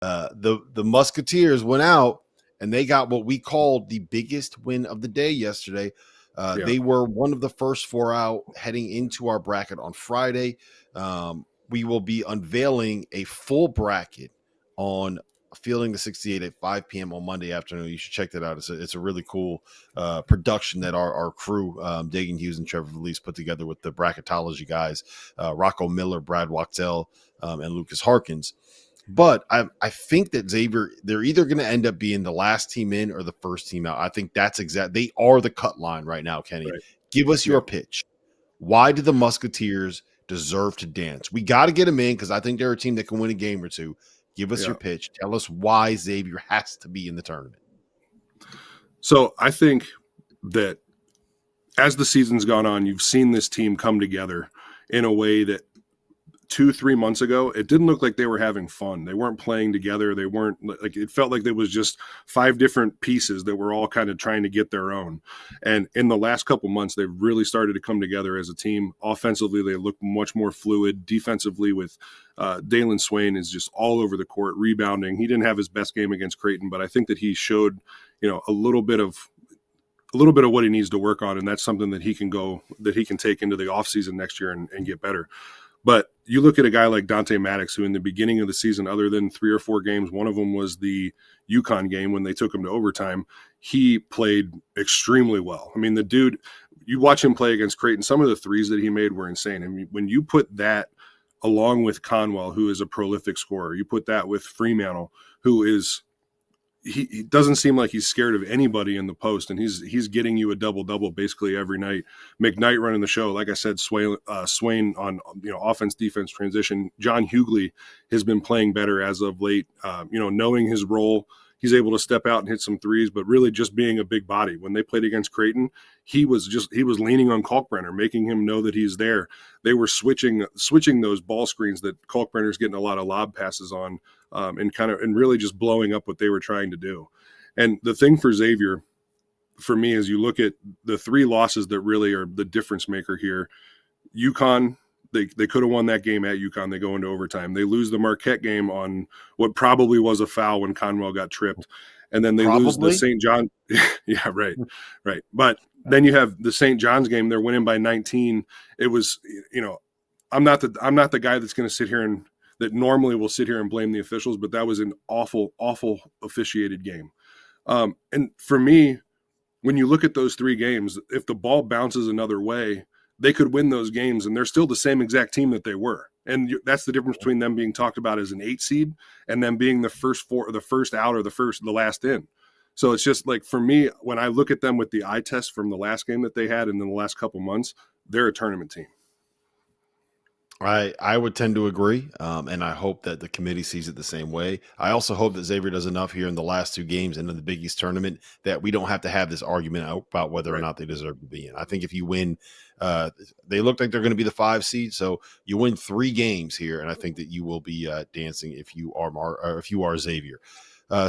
The Musketeers went out and they got what we called the biggest win of the day yesterday. They were one of the first four out heading into our bracket on Friday. We will be unveiling a full bracket on Fielding the 68 at 5 p.m. on Monday afternoon. You should check that out. It's a really cool production that our crew, Dagan Hughes and Trevor Valise, put together with the bracketology guys, Rocco Miller, Brad Wachtel, and Lucas Harkins. But I think that Xavier, they're either going to end up being the last team in or the first team out. I think that's exact. They are the cut line right now, Kenny. Right. Give us your pitch. Why do the Musketeers deserve to dance? We got to get them in because I think they're a team that can win a game or two. Give us your pitch. Tell us why Xavier has to be in the tournament. So I think that as the season's gone on, you've seen this team come together in a way that 2-3 months ago, it didn't look like they were having fun. They weren't playing together. They weren't like, it felt like there was just 5 different pieces that were all kind of trying to get their own. And in the last couple months, they've really started to come together as a team. Offensively, they look much more fluid. Defensively, with Dalen Swain is just all over the court, rebounding. He didn't have his best game against Creighton, but I think that he showed, a little bit of what he needs to work on. And that's something that he can take into the offseason next year and get better. But you look at a guy like Dante Maddox, who in the beginning of the season, other than 3 or 4 games, one of them was the UConn game when they took him to overtime, he played extremely well. I mean, the dude, you watch him play against Creighton, some of the threes that he made were insane. I mean, when you put that along with Conwell, who is a prolific scorer, you put that with Fremantle, who is – he doesn't seem like he's scared of anybody in the post, and he's getting you a double-double basically every night. McKnight running the show. Like I said, Swain on offense, defense, transition. John Hughley has been playing better as of late. Knowing his role, he's able to step out and hit some threes, but really just being a big body. When they played against Creighton, he was leaning on Kalkbrenner, making him know that he's there. They were switching those ball screens that Kalkbrenner's getting a lot of lob passes on. And really just blowing up what they were trying to do. And the thing for Xavier, for me, is you look at the 3 losses that really are the difference maker here. UConn, they could have won that game at UConn. They go into overtime. They lose the Marquette game on what probably was a foul when Conwell got tripped. And then they lose the St. John. Yeah, right. But then you have the St. John's game. They're winning by 19. It was, I'm not the guy that's going to sit here and that normally will sit here and blame the officials, but that was an awful, awful officiated game. And for me, when you look at those 3 games, if the ball bounces another way, they could win those games, and they're still the same exact team that they were. And that's the difference between them being talked about as an 8 seed and them being the first out or the last in. So it's just like, for me, when I look at them with the eye test from the last game that they had and then the last couple months, they're a tournament team. I would tend to agree, and I hope that the committee sees it the same way. I also hope that Xavier does enough here in the last 2 games and in the Big East tournament that we don't have to have this argument about whether or not they deserve to be in. I think if you win, they look like they're going to be the 5 seed, so you win 3 games here, and I think that you will be dancing if you are Xavier.